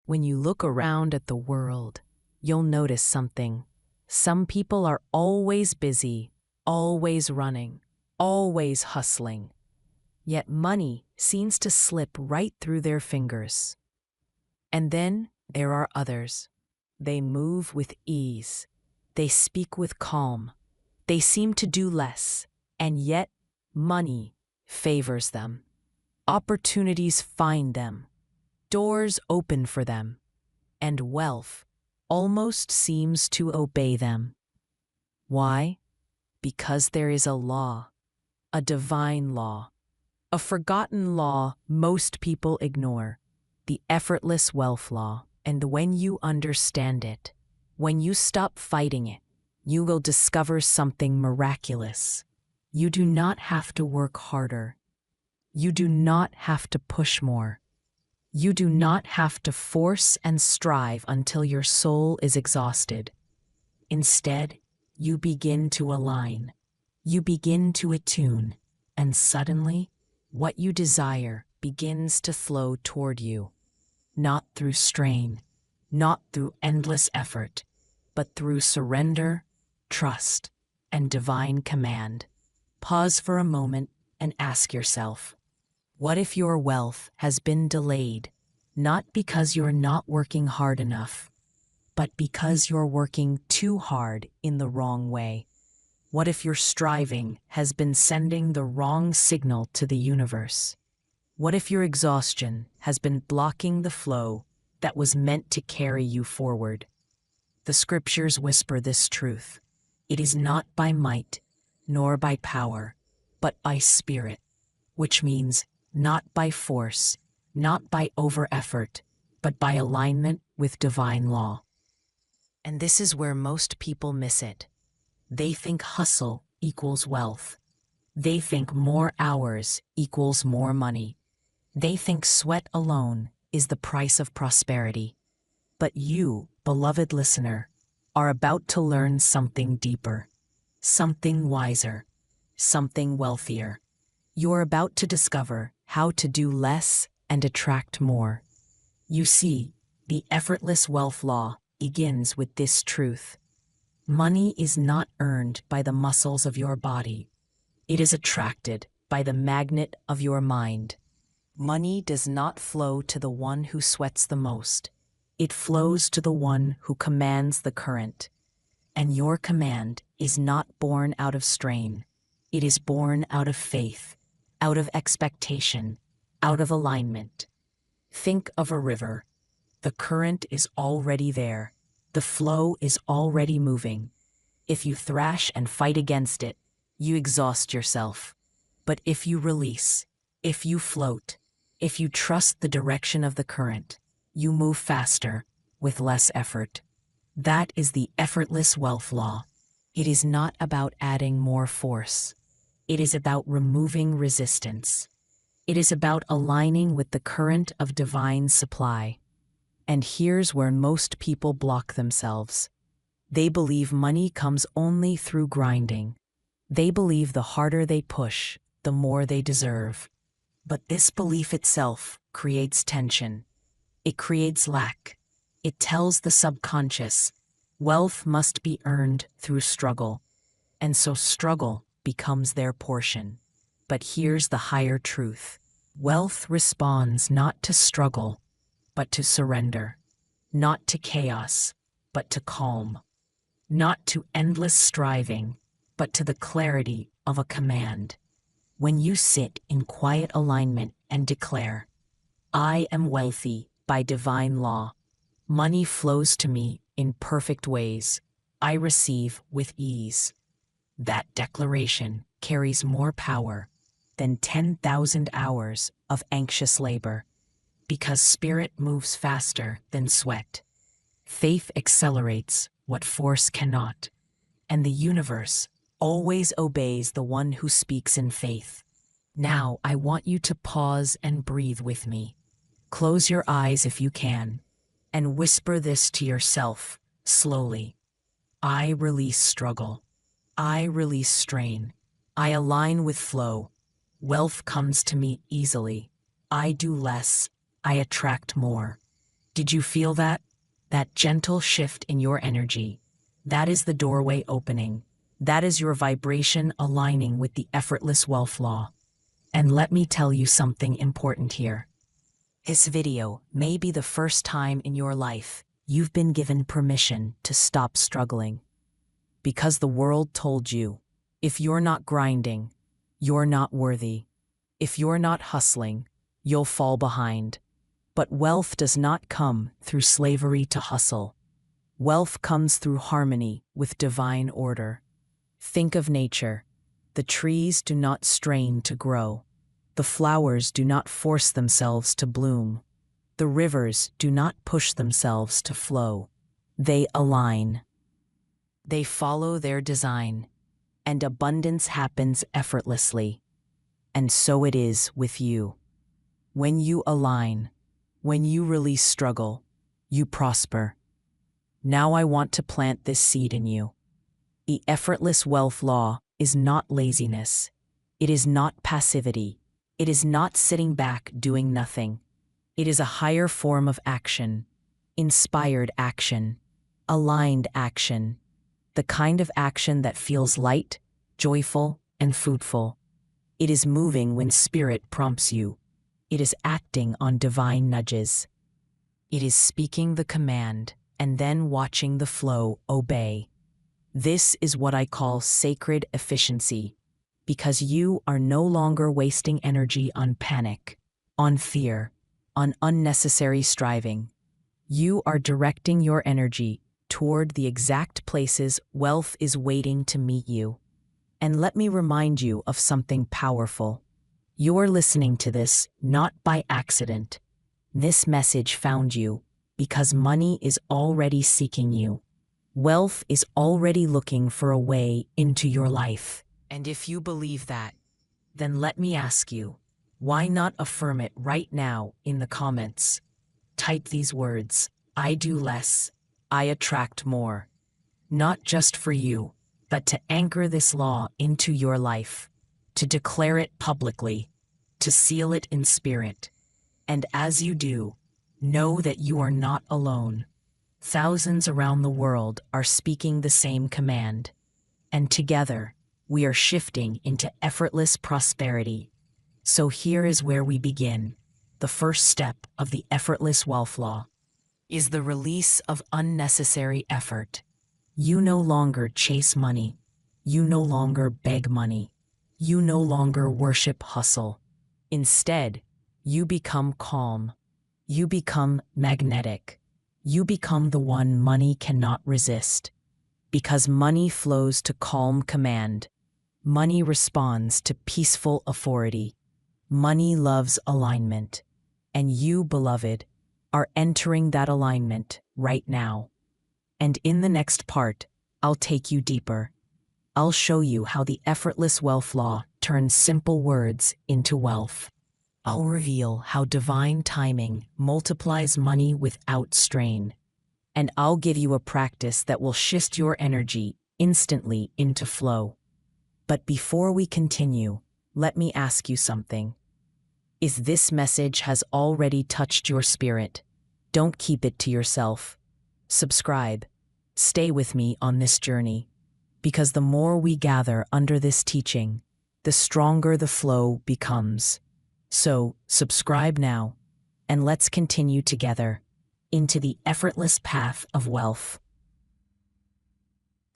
When you look around at the world, you'll notice something. Some people are always busy, always running, always hustling. Yet money seems to slip right through their fingers. And then there are others. They move with ease. They speak with calm. They seem to do less, and yet money favors them. Opportunities find them. Doors open for them. And wealth almost seems to obey them. Why? Because there is a law, a divine law, a forgotten law most people ignore, the effortless wealth law. And when you understand it, when you stop fighting it, you will discover something miraculous. You do not have to work harder. You do not have to push more. You do not have to force and strive until your soul is exhausted. Instead, you begin to align. You begin to attune, and suddenly, what you desire begins to flow toward you. Not through strain, not through endless effort, but through surrender, trust, and divine command. Pause for a moment and ask yourself, what if your wealth has been delayed, not because you're not working hard enough, but because you're working too hard in the wrong way? What if your striving has been sending the wrong signal to the universe? What if your exhaustion has been blocking the flow that was meant to carry you forward? The scriptures whisper this truth. It is not by might, nor by power, but by spirit, which means not by force, not by over-effort, but by alignment with divine law. And this is where most people miss it. They think hustle equals wealth. They think more hours equals more money. They think sweat alone is the price of prosperity. But you, beloved listener, are about to learn something deeper, something wiser, something wealthier. You're about to discover how to do less and attract more. You see, the effortless wealth law begins with this truth. Money is not earned by the muscles of your body. It is attracted by the magnet of your mind. Money does not flow to the one who sweats the most. It flows to the one who commands the current. And your command is not born out of strain. It is born out of faith, out of expectation, out of alignment. Think of a river. The current is already there. The flow is already moving. If you thrash and fight against it, you exhaust yourself. But if you release, if you float, if you trust the direction of the current, you move faster, with less effort. That is the effortless wealth law. It is not about adding more force. It is about removing resistance. It is about aligning with the current of divine supply. And here's where most people block themselves. They believe money comes only through grinding. They believe the harder they push, the more they deserve. But this belief itself creates tension. It creates lack. It tells the subconscious, wealth must be earned through struggle. And so struggle becomes their portion. But here's the higher truth. Wealth responds not to struggle, but to surrender. Not to chaos, but to calm. Not to endless striving, but to the clarity of a command. When you sit in quiet alignment and declare, I am wealthy by divine law. Money flows to me in perfect ways. I receive with ease. That declaration carries more power than 10,000 hours of anxious labor, because spirit moves faster than sweat. Faith accelerates what force cannot, and the universe always obeys the one who speaks in faith. Now I want you to pause and breathe with me. Close your eyes if you can, and whisper this to yourself slowly. I release struggle. I release strain. I align with flow. Wealth comes to me easily. I do less. I attract more. Did you feel that? That gentle shift in your energy. That is the doorway opening. That is your vibration aligning with the effortless wealth law. And let me tell you something important here. This video may be the first time in your life you've been given permission to stop struggling. Because the world told you, if you're not grinding, you're not worthy. If you're not hustling, you'll fall behind. But wealth does not come through slavery to hustle. Wealth comes through harmony with divine order. Think of nature. The trees do not strain to grow. The flowers do not force themselves to bloom. The rivers do not push themselves to flow. They align. They follow their design, and abundance happens effortlessly. And so it is with you. When you align, when you release struggle, you prosper. Now I want to plant this seed in you. The effortless wealth law is not laziness. It is not passivity. It is not sitting back doing nothing. It is a higher form of action, inspired action, aligned action, the kind of action that feels light, joyful, and fruitful. It is moving when spirit prompts you. It is acting on divine nudges. It is speaking the command and then watching the flow obey. This is what I call sacred efficiency, because you are no longer wasting energy on panic, on fear, on unnecessary striving. You are directing your energy toward the exact places wealth is waiting to meet you. And let me remind you of something powerful. You're listening to this not by accident. This message found you because money is already seeking you. Wealth is already looking for a way into your life. And if you believe that, then let me ask you, why not affirm it right now in the comments? Type these words: I do less, I attract more. Not just for you, but to anchor this law into your life, to declare it publicly, to seal it in spirit. And as you do, know that you are not alone. Thousands around the world are speaking the same command. And together, we are shifting into effortless prosperity. So here is where we begin. The first step of the effortless wealth law is the release of unnecessary effort. You no longer chase money. You no longer beg money. You no longer worship hustle. Instead, you become calm. You become magnetic. You become the one money cannot resist. Because money flows to calm command. Money responds to peaceful authority. Money loves alignment. And you, beloved, are entering that alignment right now. And in the next part, I'll take you deeper. I'll show you how the effortless wealth law turns simple words into wealth. I'll reveal how divine timing multiplies money without strain. And I'll give you a practice that will shift your energy instantly into flow. But before we continue, let me ask you something. If this message has already touched your spirit, don't keep it to yourself. Subscribe. Stay with me on this journey, because the more we gather under this teaching, the stronger the flow becomes. So, subscribe now, and let's continue together into the effortless path of wealth.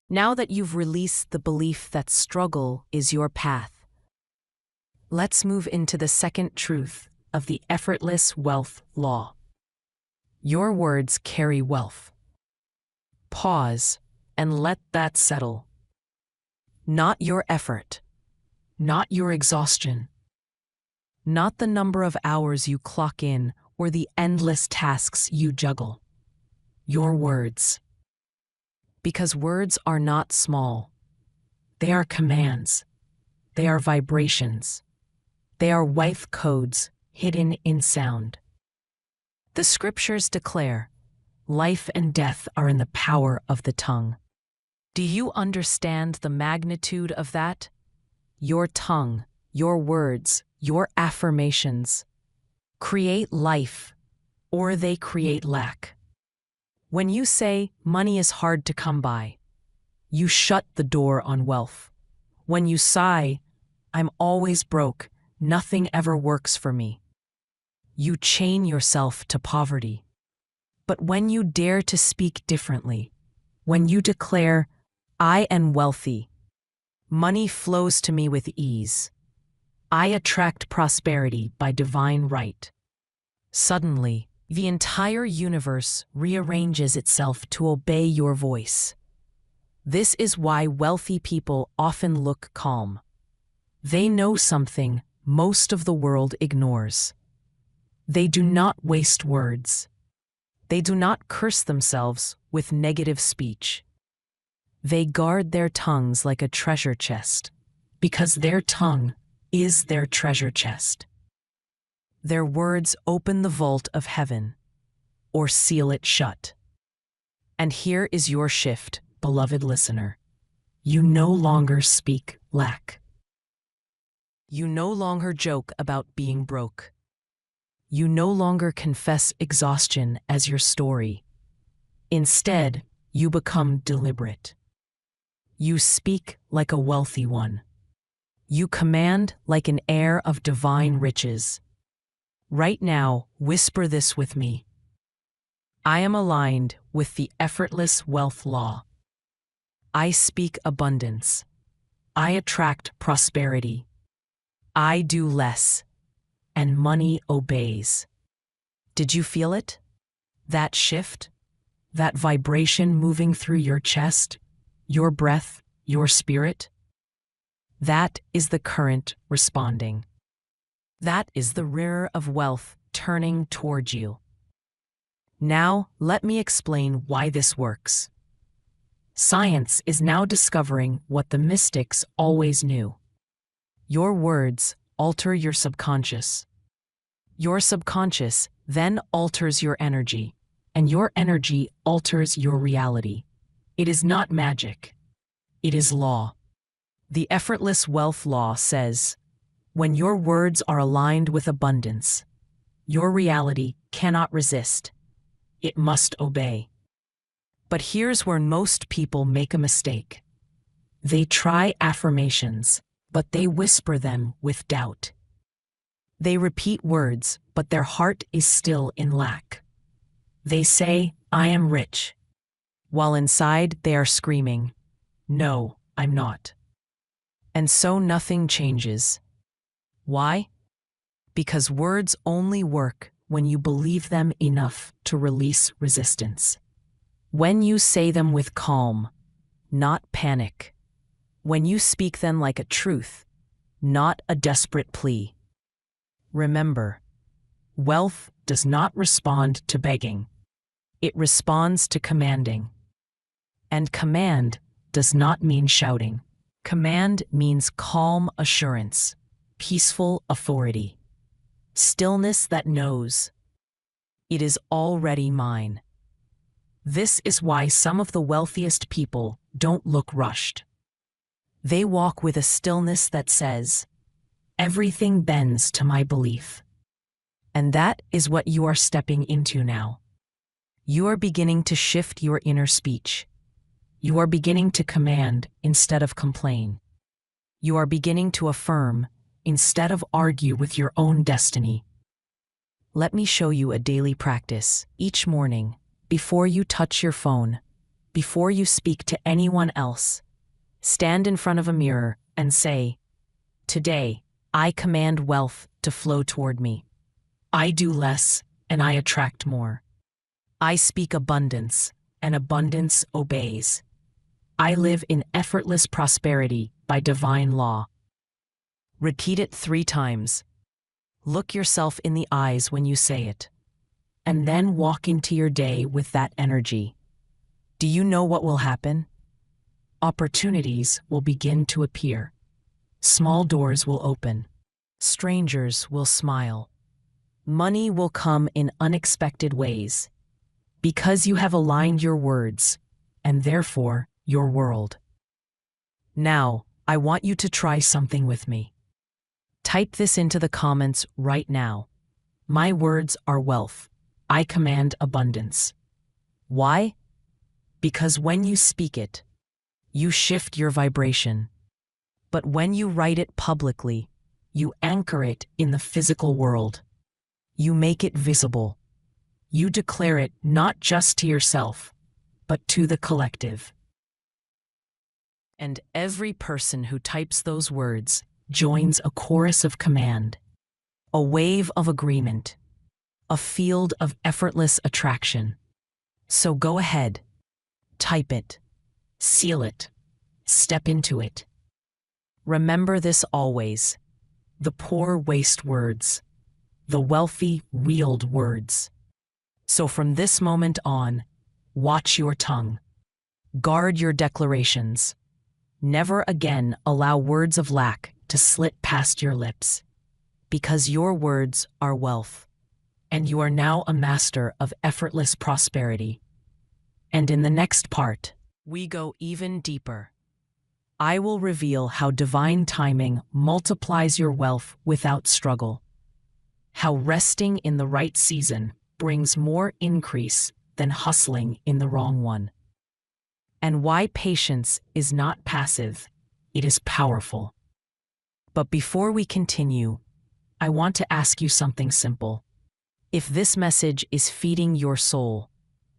Now that you've released the belief that struggle is your path, let's move into the second truth of the effortless wealth law. Your words carry wealth. Pause and let that settle. Not your effort, not your exhaustion, not the number of hours you clock in or the endless tasks you juggle. Your words. Because words are not small. They are commands. They are vibrations. They are wealth codes hidden in sound. The scriptures declare, life and death are in the power of the tongue. Do you understand the magnitude of that? Your tongue, your words, your affirmations create life or they create lack. When you say money is hard to come by, you shut the door on wealth. When you sigh, I'm always broke, nothing ever works for me, you chain yourself to poverty. But when you dare to speak differently, when you declare, I am wealthy, money flows to me with ease, I attract prosperity by divine right, suddenly, the entire universe rearranges itself to obey your voice. This is why wealthy people often look calm. They know something most of the world ignores. They do not waste words. They do not curse themselves with negative speech. They guard their tongues like a treasure chest, because their tongue is their treasure chest. Their words open the vault of heaven, or seal it shut. And here is your shift, beloved listener. You no longer speak lack. You no longer joke about being broke. You no longer confess exhaustion as your story. Instead, you become deliberate. You speak like a wealthy one. You command like an heir of divine riches. Right now, whisper this with me. I am aligned with the Effortless Wealth Law. I speak abundance. I attract prosperity. I do less, and money obeys. Did you feel it? That shift? That vibration moving through your chest, your breath, your spirit? That is the current responding. That is the river of wealth turning toward you. Now, let me explain why this works. Science is now discovering what the mystics always knew. Your words alter your subconscious. Your subconscious then alters your energy, and your energy alters your reality. It is not magic. It is law. The Effortless Wealth Law says, when your words are aligned with abundance, your reality cannot resist. It must obey. But here's where most people make a mistake. They try affirmations, but they whisper them with doubt. They repeat words, but their heart is still in lack. They say, I am rich, while inside they are screaming, no, I'm not. And so nothing changes. Why? Because words only work when you believe them enough to release resistance. When you say them with calm, not panic. When you speak them like a truth, not a desperate plea. Remember, wealth does not respond to begging. It responds to commanding. And command does not mean shouting. Command means calm assurance, peaceful authority, stillness that knows it is already mine. This is why some of the wealthiest people don't look rushed. They walk with a stillness that says, everything bends to my belief. And that is what you are stepping into now. You are beginning to shift your inner speech. You are beginning to command instead of complain. You are beginning to affirm instead of argue with your own destiny. Let me show you a daily practice. Each morning, before you touch your phone, before you speak to anyone else, stand in front of a mirror and say, today, I command wealth to flow toward me. I do less, and I attract more. I speak abundance, and abundance obeys. I live in effortless prosperity by divine law. Repeat it 3 times. Look yourself in the eyes when you say it. And then walk into your day with that energy. Do you know what will happen? Opportunities will begin to appear. Small doors will open. Strangers will smile. Money will come in unexpected ways. Because you have aligned your words, and therefore your world. Now, I want you to try something with me. Type this into the comments right now. My words are wealth. I command abundance. Why? Because when you speak it, you shift your vibration. But when you write it publicly, you anchor it in the physical world. You make it visible. You declare it not just to yourself, but to the collective. And every person who types those words joins a chorus of command, a wave of agreement, a field of effortless attraction. So go ahead, type it, seal it, step into it. Remember this always: the poor waste words, the wealthy wield words. So from this moment on, watch your tongue, guard your declarations. Never again allow words of lack to slip past your lips, because your words are wealth, and you are now a master of effortless prosperity. And in the next part, we go even deeper. I will reveal how divine timing multiplies your wealth without struggle, how resting in the right season brings more increase than hustling in the wrong one, and why patience is not passive, it is powerful. But before we continue, I want to ask you something simple. If this message is feeding your soul,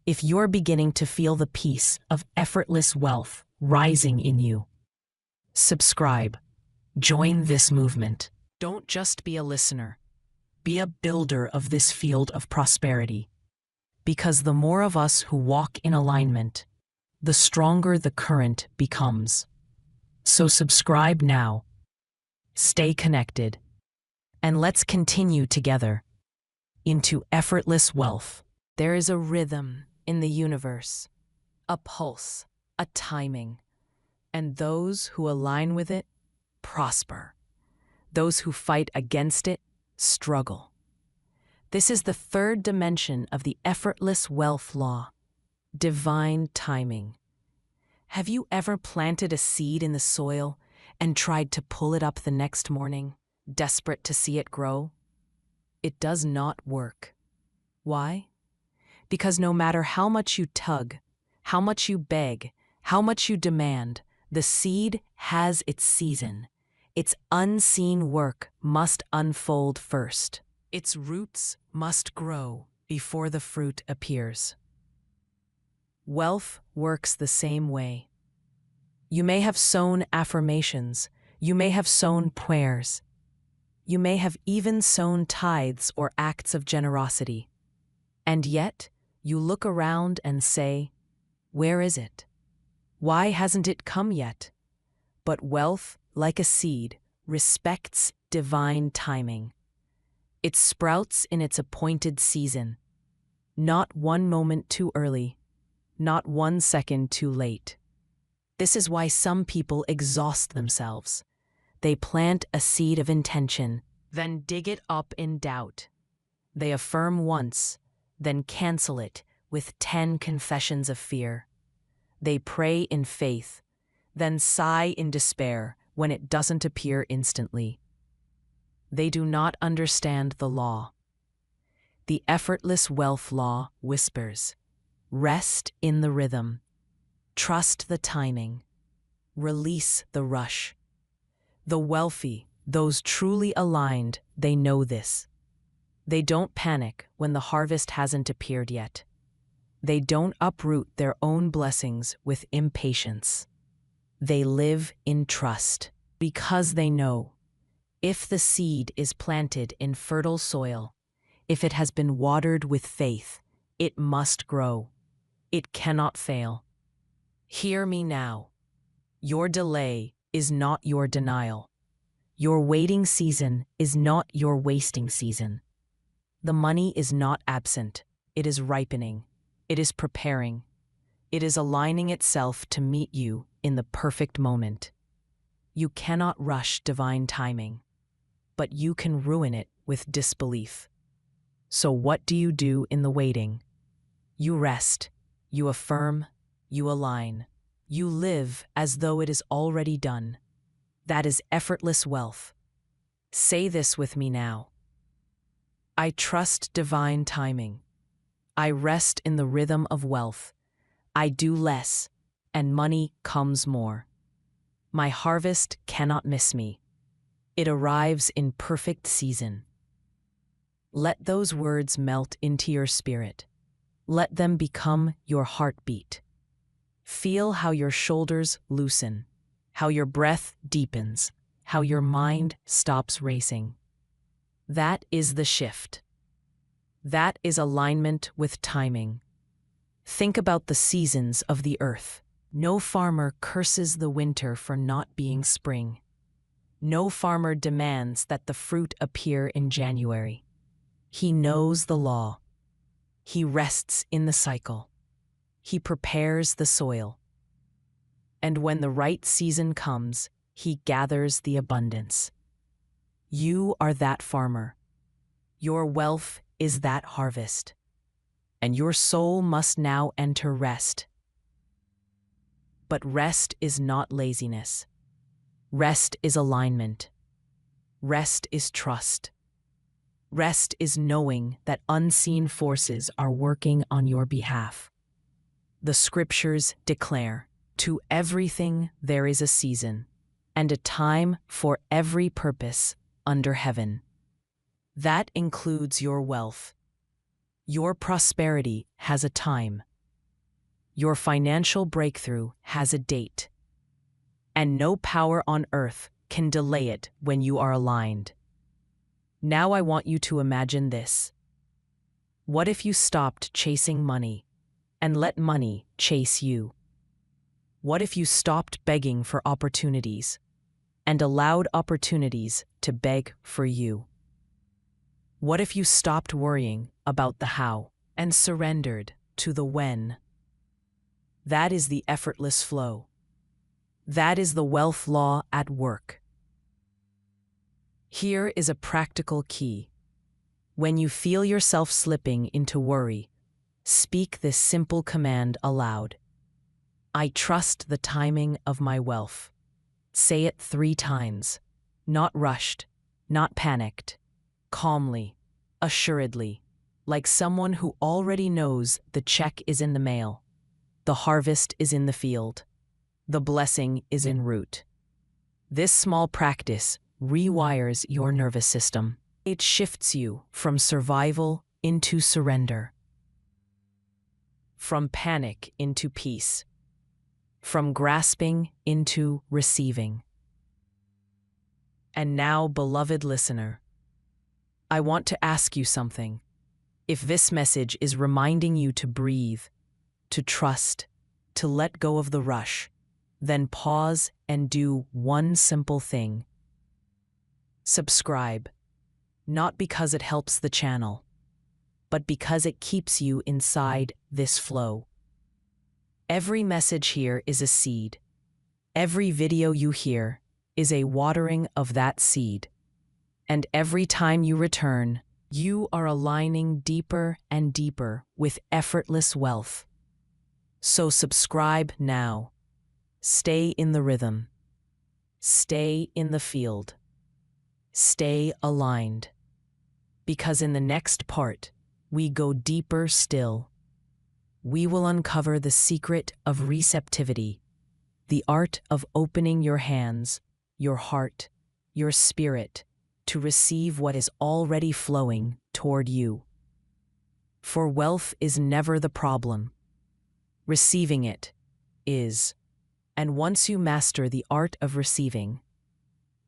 if you're beginning to feel the peace of effortless wealth rising in you, subscribe. Join this movement. Don't just be a listener. Be a builder of this field of prosperity. Because the more of us who walk in alignment, the stronger the current becomes. So subscribe now. Stay connected. And let's continue together into effortless wealth. There is a rhythm in the universe, a pulse, a timing. And those who align with it prosper. Those who fight against it struggle. This is the third dimension of the effortless wealth law, divine timing. Have you ever planted a seed in the soil and tried to pull it up the next morning, desperate to see it grow? It does not work. Why? Because no matter how much you tug, how much you beg, how much you demand, the seed has its season. Its unseen work must unfold first. Its roots must grow before the fruit appears. Wealth works the same way. You may have sown affirmations. You may have sown prayers. You may have even sown tithes or acts of generosity. And yet, you look around and say, "Where is it? Why hasn't it come yet?" But wealth, like a seed, respects divine timing. It sprouts in its appointed season, not one moment too early, not 1 second too late. This is why some people exhaust themselves. They plant a seed of intention, then dig it up in doubt. They affirm once, then cancel it with 10 confessions of fear. They pray in faith, then sigh in despair when it doesn't appear instantly. They do not understand the law. The effortless wealth law whispers, rest in the rhythm, trust the timing, release the rush. The wealthy, those truly aligned, they know this. They don't panic when the harvest hasn't appeared yet. They don't uproot their own blessings with impatience. They live in trust because they know if the seed is planted in fertile soil, if it has been watered with faith, it must grow. It cannot fail. Hear me now. Your delay is not your denial. Your waiting season is not your wasting season. The money is not absent. It is ripening. It is preparing. It is aligning itself to meet you in the perfect moment. You cannot rush divine timing, but you can ruin it with disbelief. So what do you do in the waiting? You rest, you affirm, you align. You live as though it is already done. That is effortless wealth. Say this with me now. I trust divine timing. I rest in the rhythm of wealth. I do less, and money comes more. My harvest cannot miss me. It arrives in perfect season. Let those words melt into your spirit. Let them become your heartbeat. Feel how your shoulders loosen, how your breath deepens, how your mind stops racing. That is the shift. That is alignment with timing. Think about the seasons of the earth. No farmer curses the winter for not being spring. No farmer demands that the fruit appear in January. He knows the law. He rests in the cycle. He prepares the soil. And when the right season comes, he gathers the abundance. You are that farmer. Your wealth is that harvest. And your soul must now enter rest. But rest is not laziness. Rest is alignment. Rest is trust. Rest is knowing that unseen forces are working on your behalf. The scriptures declare, "To everything there is a season, and a time for every purpose under heaven." That includes your wealth. Your prosperity has a time. Your financial breakthrough has a date. And no power on earth can delay it when you are aligned. Now I want you to imagine this. What if you stopped chasing money and let money chase you? What if you stopped begging for opportunities and allowed opportunities to beg for you? What if you stopped worrying about the how and surrendered to the when? That is the effortless flow. That is the wealth law at work. Here is a practical key. When you feel yourself slipping into worry, speak this simple command aloud. I trust the timing of my wealth. Say it 3 times. Not rushed, not panicked. Calmly, assuredly, like someone who already knows the check is in the mail. The harvest is in the field. The blessing is en route. This small practice rewires your nervous system. It shifts you from survival into surrender, from panic into peace, from grasping into receiving. And now, beloved listener, I want to ask you something. If this message is reminding you to breathe, to trust, to let go of the rush, then pause and do one simple thing. Subscribe, not because it helps the channel, but because it keeps you inside this flow. Every message here is a seed. Every video you hear is a watering of that seed. And every time you return, you are aligning deeper and deeper with effortless wealth. So subscribe now. Stay in the rhythm. Stay in the field. Stay aligned. Because in the next part, we go deeper still. We will uncover the secret of receptivity, the art of opening your hands, your heart, your spirit, to receive what is already flowing toward you. For wealth is never the problem. Receiving it is. And once you master the art of receiving,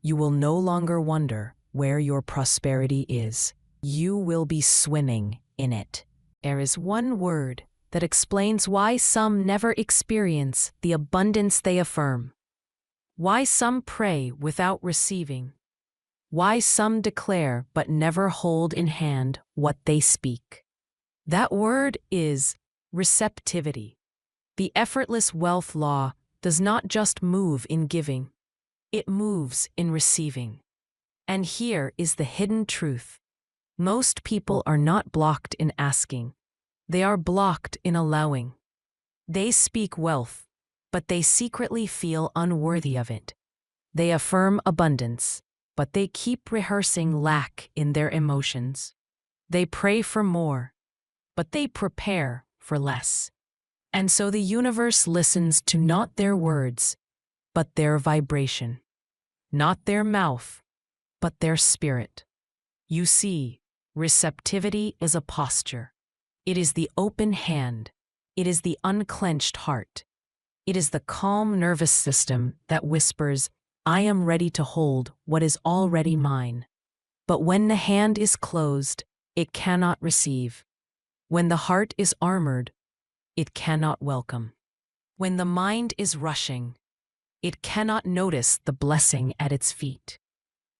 you will no longer wonder where your prosperity is. You will be swimming in it. There is one word that explains why some never experience the abundance they affirm, why some pray without receiving, why some declare but never hold in hand what they speak. That word is receptivity. The effortless wealth law does not just move in giving, it moves in receiving. And here is the hidden truth. Most people are not blocked in asking. They are blocked in allowing. They speak wealth, but they secretly feel unworthy of it. They affirm abundance, but they keep rehearsing lack in their emotions. They pray for more, but they prepare for less. And so the universe listens to not their words, but their vibration. Not their mouth, but their spirit. You see, receptivity is a posture. It is the open hand. It is the unclenched heart. It is the calm nervous system that whispers, I am ready to hold what is already mine. But when the hand is closed, it cannot receive. When the heart is armored, it cannot welcome. When the mind is rushing, it cannot notice the blessing at its feet.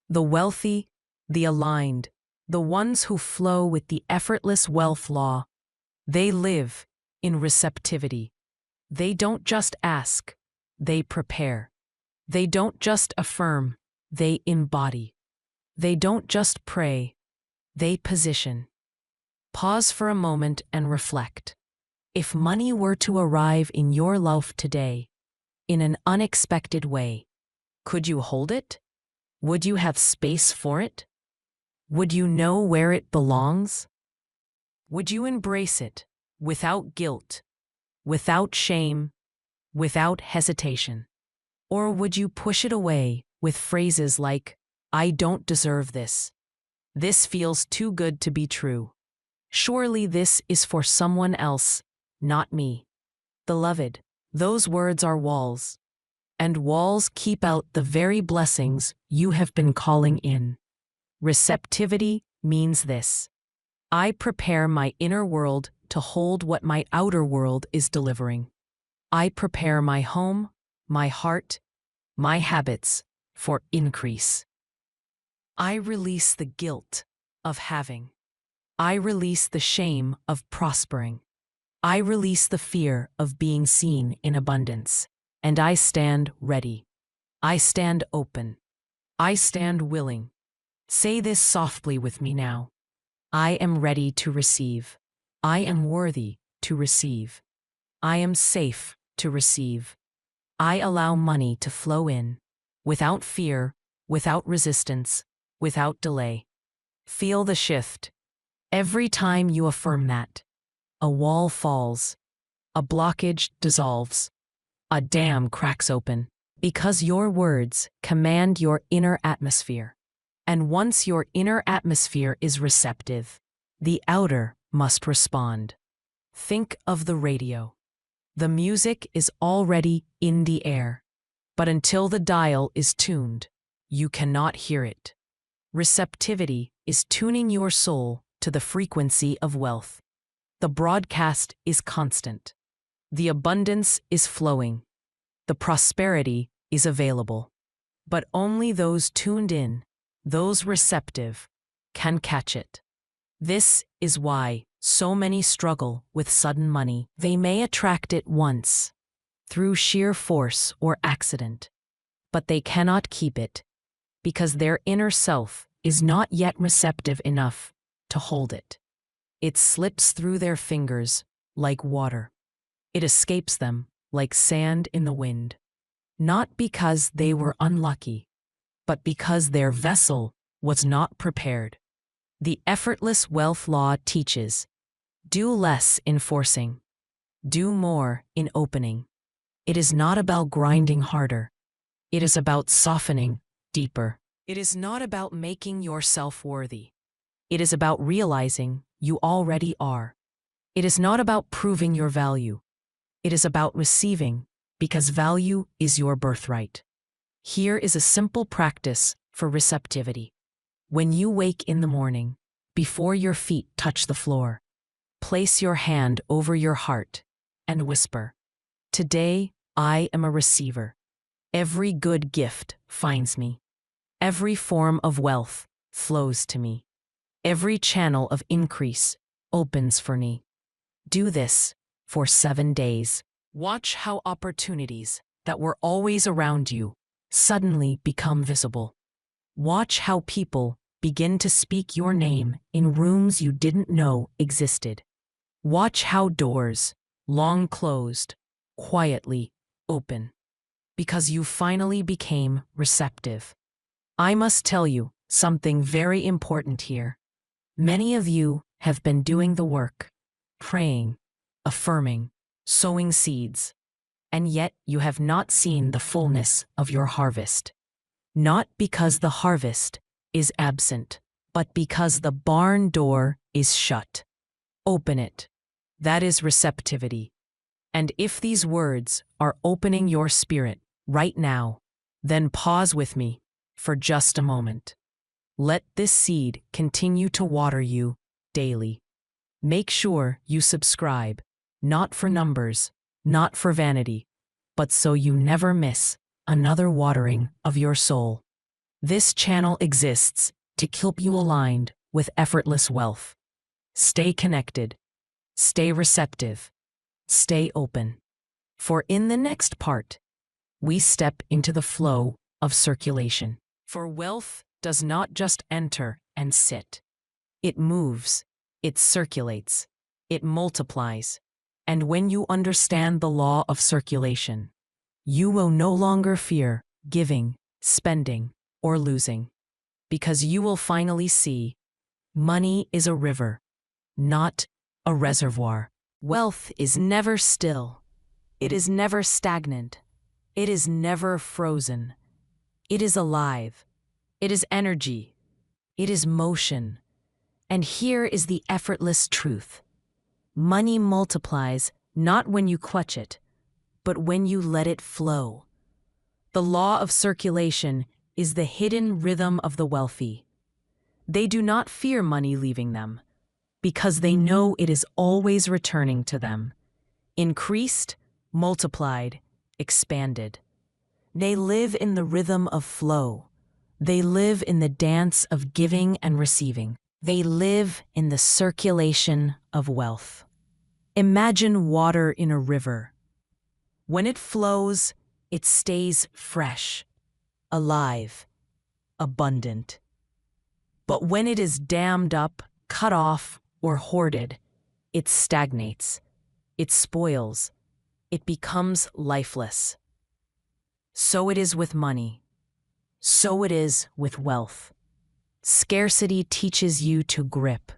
The wealthy, the aligned, the ones who flow with the effortless wealth law, they live in receptivity. They don't just ask, they prepare. They don't just affirm, they embody. They don't just pray, they position. Pause for a moment and reflect. If money were to arrive in your life today, in an unexpected way, could you hold it? Would you have space for it? Would you know where it belongs? Would you embrace it without guilt, without shame, without hesitation? Or would you push it away with phrases like, I don't deserve this. This feels too good to be true. Surely this is for someone else, not me. Beloved, those words are walls. And walls keep out the very blessings you have been calling in. Receptivity means this. I prepare my inner world to hold what my outer world is delivering. I prepare my home, my heart, my habits for increase. I release the guilt of having. I release the shame of prospering. I release the fear of being seen in abundance. And I stand ready. I stand open. I stand willing. Say this softly with me now. I am ready to receive. I am worthy to receive. I am safe to receive. I allow money to flow in, without fear, without resistance, without delay. Feel the shift. Every time you affirm that, a wall falls, a blockage dissolves, a dam cracks open, because your words command your inner atmosphere. And once your inner atmosphere is receptive, the outer must respond. Think of the radio. The music is already in the air, but until the dial is tuned, you cannot hear it. Receptivity is tuning your soul to the frequency of wealth. The broadcast is constant. The abundance is flowing. The prosperity is available. But only those tuned in, those receptive, can catch it. This is why so many struggle with sudden money. They may attract it once, through sheer force or accident, but they cannot keep it, because their inner self is not yet receptive enough to hold it. It slips through their fingers like water. It escapes them like sand in the wind. Not because they were unlucky, but because their vessel was not prepared. The Effortless Wealth Law teaches, do less in forcing, do more in opening. It is not about grinding harder. It is about softening deeper. It is not about making yourself worthy. It is about realizing you already are. It is not about proving your value. It is about receiving, because value is your birthright. Here is a simple practice for receptivity. When you wake in the morning, before your feet touch the floor, place your hand over your heart and whisper, today I am a receiver. Every good gift finds me. Every form of wealth flows to me. Every channel of increase opens for me. Do this for 7 days. Watch how opportunities that were always around you suddenly become visible. Watch how people begin to speak your name in rooms you didn't know existed. Watch how doors, long closed, quietly open, because you finally became receptive. I must tell you something very important here. Many of you have been doing the work. praying, affirming, sowing seeds, and yet you have not seen the fullness of your harvest. Not because the harvest is absent, but because the barn door is shut. Open it. That is receptivity. And if these words are opening your spirit right now, then pause with me for just a moment. Let this seed continue to water you daily. Make sure you subscribe, not for numbers, not for vanity, but so you never miss another watering of your soul. This channel exists to keep you aligned with effortless wealth. Stay connected, stay receptive, stay open. For in the next part, we step into the flow of circulation. For wealth does not just enter and sit. It moves, it circulates, it multiplies. And when you understand the law of circulation, you will no longer fear giving, spending, or losing. Because you will finally see money is a river, not a reservoir. Wealth is never still. It is never stagnant. It is never frozen. It is alive. It is energy. It is motion. And here is the effortless truth. Money multiplies not when you clutch it, but when you let it flow. The law of circulation is the hidden rhythm of the wealthy. They do not fear money leaving them, because they know it is always returning to them, increased, multiplied, expanded. They live in the rhythm of flow. They live in the dance of giving and receiving. They live in the circulation of wealth. Imagine water in a river. When it flows, it stays fresh, alive, abundant. But when it is dammed up, cut off, or hoarded, it stagnates, it spoils, it becomes lifeless. So it is with money. So it is with wealth. Scarcity teaches you to grip.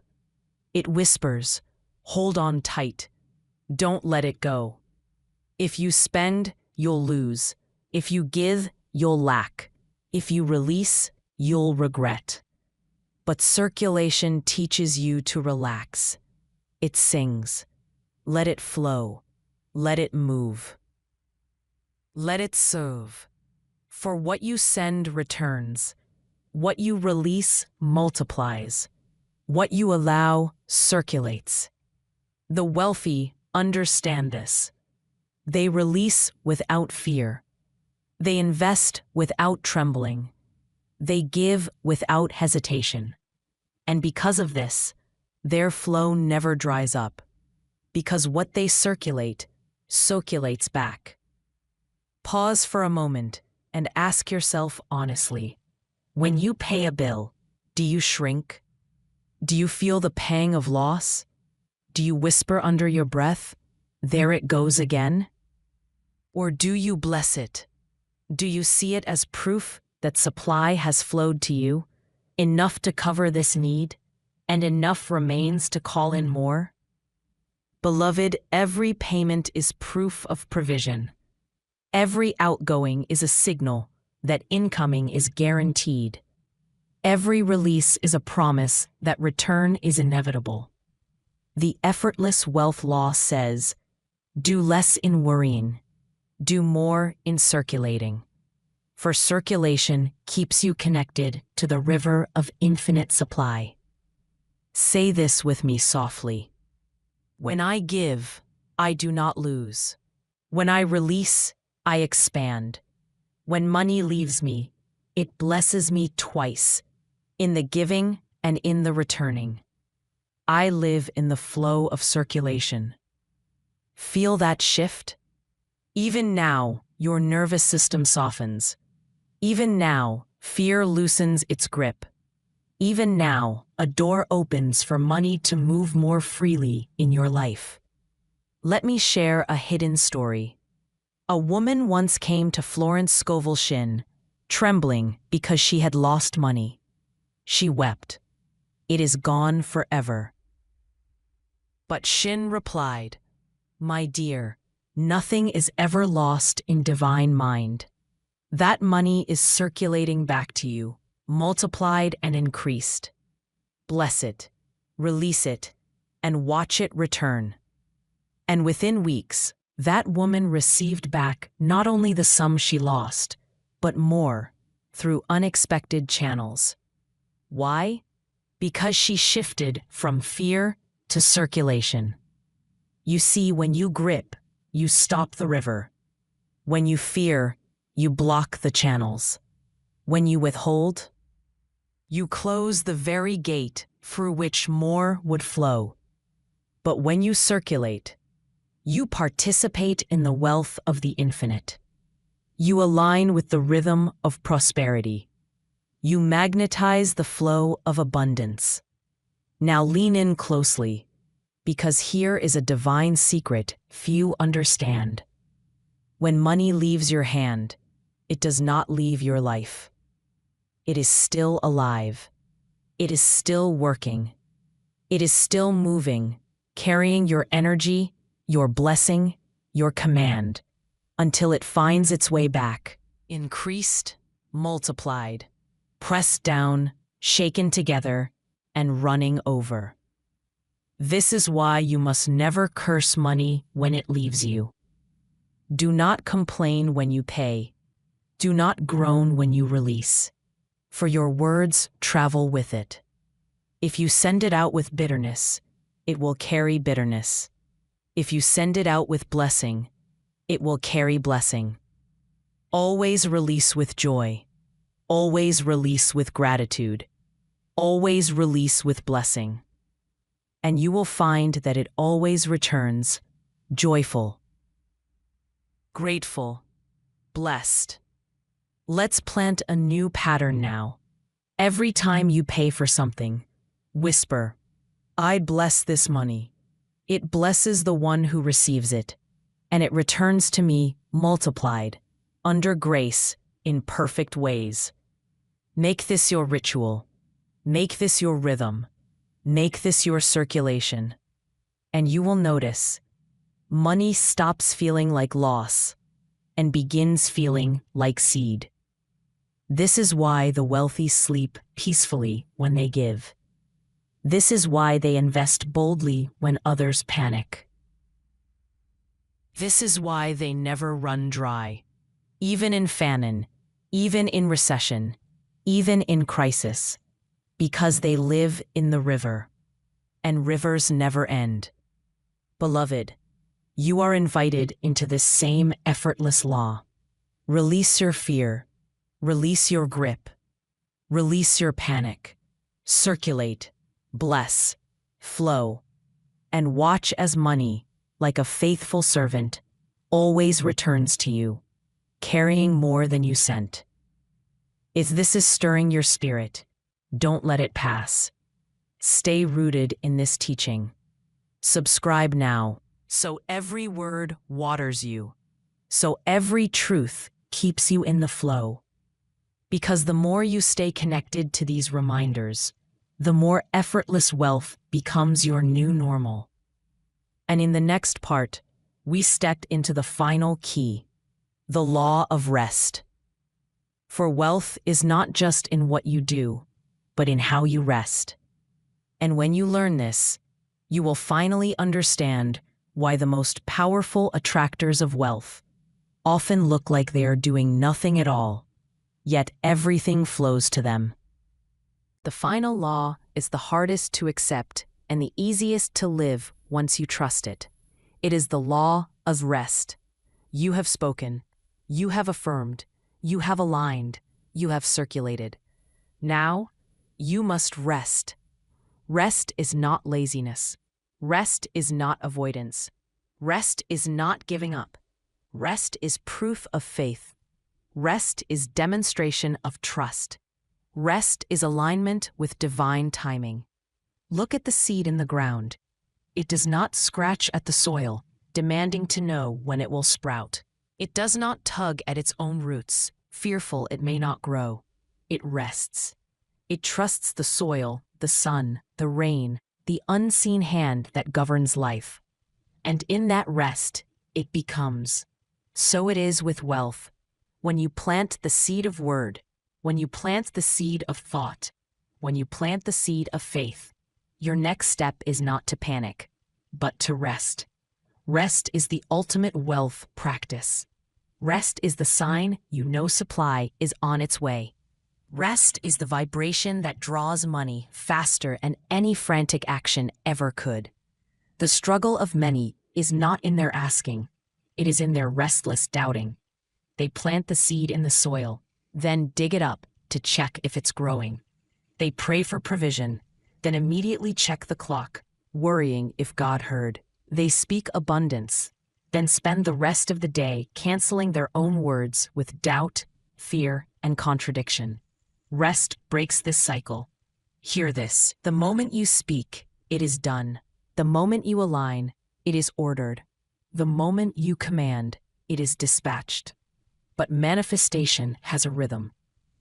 It whispers, hold on tight. Don't let it go. If you spend, you'll lose. If you give, you'll lack. If you release, you'll regret. But circulation teaches you to relax. It sings. Let it flow. Let it move. Let it serve. For what you send returns. What you release multiplies. What you allow circulates. The wealthy understand this. They release without fear. They invest without trembling. They give without hesitation. And because of this, their flow never dries up. Because what they circulate circulates back. Pause for a moment and ask yourself honestly, when you pay a bill, do you shrink? Do you feel the pang of loss? Do you whisper under your breath, there it goes again? Or do you bless it? Do you see it as proof that supply has flowed to you, enough to cover this need, and enough remains to call in more? Beloved, every payment is proof of provision. Every outgoing is a signal that incoming is guaranteed. Every release is a promise that return is inevitable. The Effortless Wealth Law says, do less in worrying, do more in circulating. For circulation keeps you connected to the river of infinite supply. Say this with me softly. When I give, I do not lose. When I release, I expand. When money leaves me, it blesses me twice, in the giving and in the returning. I live in the flow of circulation. Feel that shift? Even now, your nervous system softens. Even now, fear loosens its grip. Even now, a door opens for money to move more freely in your life. Let me share a hidden story. A woman once came to Florence Scovel Shinn, trembling because she had lost money. She wept. It is gone forever. But Shinn replied, "My dear, nothing is ever lost in divine mind. That money is circulating back to you, multiplied and increased. Bless it, release it, and watch it return." And within weeks, that woman received back not only the sum she lost, but more, through unexpected channels. Why? Because she shifted from fear to circulation. You see, when you grip, you stop the river. When you fear, you block the channels. When you withhold, you close the very gate through which more would flow. But when you circulate, you participate in the wealth of the infinite. You align with the rhythm of prosperity. You magnetize the flow of abundance. Now lean in closely, because here is a divine secret few understand. When money leaves your hand, it does not leave your life. It is still alive. It is still working. It is still moving, carrying your energy, your blessing, your command, until it finds its way back, increased, multiplied, pressed down, shaken together, and running over. This is why you must never curse money when it leaves you. Do not complain when you pay. Do not groan when you release, for your words travel with it. If you send it out with bitterness, it will carry bitterness. If you send it out with blessing, it will carry blessing. Always release with joy. Always release with gratitude. Always release with blessing. And you will find that it always returns joyful, grateful, blessed. Let's plant a new pattern now. Every time you pay for something, whisper, "I bless this money. It blesses the one who receives it, and it returns to me multiplied, under grace, in perfect ways." Make this your ritual. Make this your rhythm. Make this your circulation. And you will notice, money stops feeling like loss and begins feeling like seed. This is why the wealthy sleep peacefully when they give. This is why they invest boldly when others panic. This is why they never run dry, even in famine, even in recession, even in crisis, because they live in the river, and rivers never end. Beloved, you are invited into this same effortless law. Release your fear, release your grip, release your panic, circulate, bless, flow, and watch as money, like a faithful servant, always returns to you, carrying more than you sent. If this is stirring your spirit, don't let it pass. Stay rooted in this teaching. Subscribe now, so every word waters you, so every truth keeps you in the flow. Because the more you stay connected to these reminders, the more effortless wealth becomes your new normal. And in the next part, we stepped into the final key, the law of rest. For wealth is not just in what you do, but in how you rest. And when you learn this, you will finally understand why the most powerful attractors of wealth often look like they are doing nothing at all, yet everything flows to them. The final law is the hardest to accept and the easiest to live once you trust it. It is the law of rest. You have spoken, you have affirmed, you have aligned, you have circulated. Now, you must rest. Rest is not laziness. Rest is not avoidance. Rest is not giving up. Rest is proof of faith. Rest is demonstration of trust. Rest is alignment with divine timing. Look at the seed in the ground. It does not scratch at the soil, demanding to know when it will sprout. It does not tug at its own roots, fearful it may not grow. It rests. It trusts the soil, the sun, the rain, the unseen hand that governs life. And in that rest, it becomes. So it is with wealth. When you plant the seed of word, when you plant the seed of thought, when you plant the seed of faith, your next step is not to panic, but to rest. Rest is the ultimate wealth practice. Rest is the sign you know supply is on its way. Rest is the vibration that draws money faster than any frantic action ever could. The struggle of many is not in their asking, it is in their restless doubting. They plant the seed in the soil, then dig it up to check if it's growing. They pray for provision, then immediately check the clock, worrying if God heard. They speak abundance, then spend the rest of the day canceling their own words with doubt, fear, and contradiction. Rest breaks this cycle. Hear this: the moment you speak, it is done. The moment you align, it is ordered. The moment you command, it is dispatched. But manifestation has a rhythm.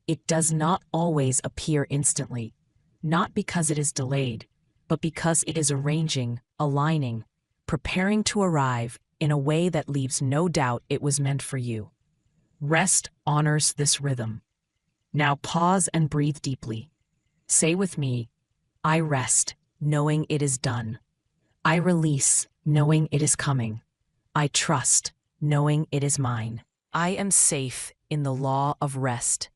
It does not always appear instantly, not because it is delayed, but because it is arranging, aligning, preparing to arrive in a way that leaves no doubt it was meant for you. Rest honors this rhythm. Now pause and breathe deeply. Say with me, I rest, knowing it is done. I release, knowing it is coming. I trust, knowing it is mine. I am safe in the law of rest.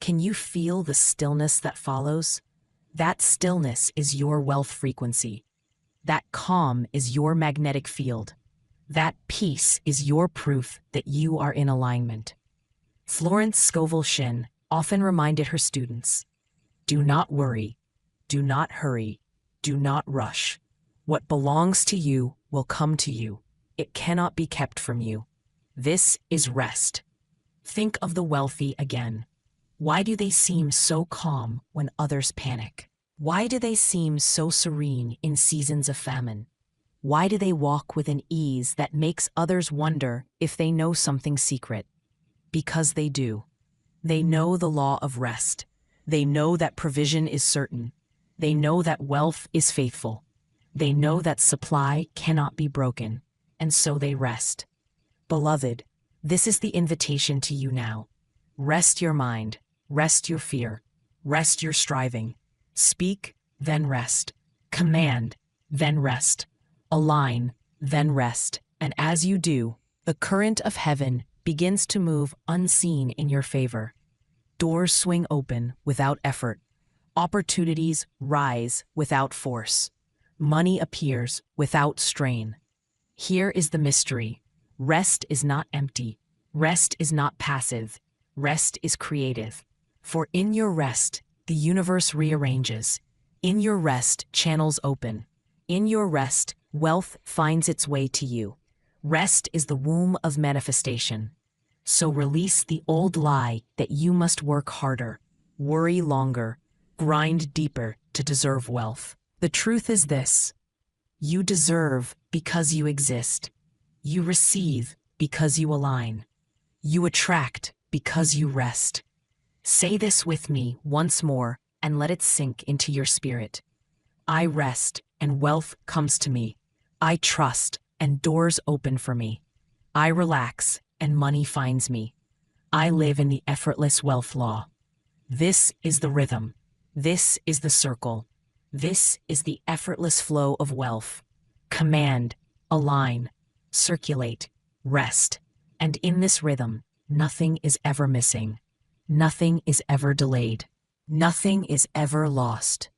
Can you feel the stillness that follows? That stillness is your wealth frequency. That calm is your magnetic field. That peace is your proof that you are in alignment. Florence Scovel Shinn often reminded her students, do not worry, do not hurry, do not rush. What belongs to you will come to you. It cannot be kept from you. This is rest. Think of the wealthy again. Why do they seem so calm when others panic? Why do they seem so serene in seasons of famine? Why do they walk with an ease that makes others wonder if they know something secret? Because they do. They know the law of rest. They know that provision is certain. They know that wealth is faithful. They know that supply cannot be broken, and so they rest. Beloved, this is the invitation to you now. Rest your mind, rest your fear, rest your striving. Speak, then rest. Command, then rest. Align, then rest. And as you do, the current of heaven begins to move unseen in your favor. Doors swing open without effort. Opportunities rise without force. Money appears without strain. Here is the mystery. Rest is not empty. Rest is not passive. Rest is creative. For in your rest, the universe rearranges. In your rest, channels open. In your rest, wealth finds its way to you. Rest is the womb of manifestation. So release the old lie that you must work harder, worry longer, grind deeper to deserve wealth. The truth is this: you deserve because you exist. You receive because you align. You attract because you rest. Say this with me once more and let it sink into your spirit. I rest and wealth comes to me. I trust and doors open for me. I relax and money finds me. I live in the effortless wealth law. This is the rhythm. This is the circle. This is the effortless flow of wealth. Command, align, circulate, rest. And in this rhythm, nothing is ever missing. Nothing is ever delayed. Nothing is ever lost.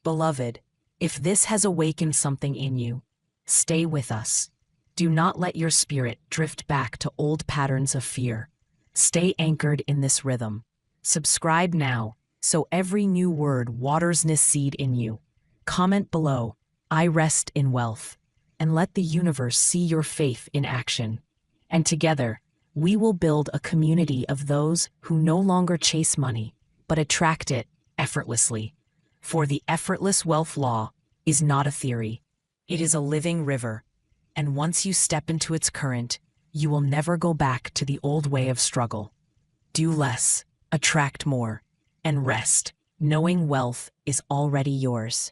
Beloved, if this has awakened something in you, stay with us. Do not let your spirit drift back to old patterns of fear. Stay anchored in this rhythm. Subscribe now, so every new word waters this seed in you. Comment below, I rest in wealth, and let the universe see your faith in action. And together, we will build a community of those who no longer chase money, but attract it effortlessly. For the effortless wealth law is not a theory. It is a living river, and once you step into its current, you will never go back to the old way of struggle. Do less, attract more, and rest, knowing wealth is already yours.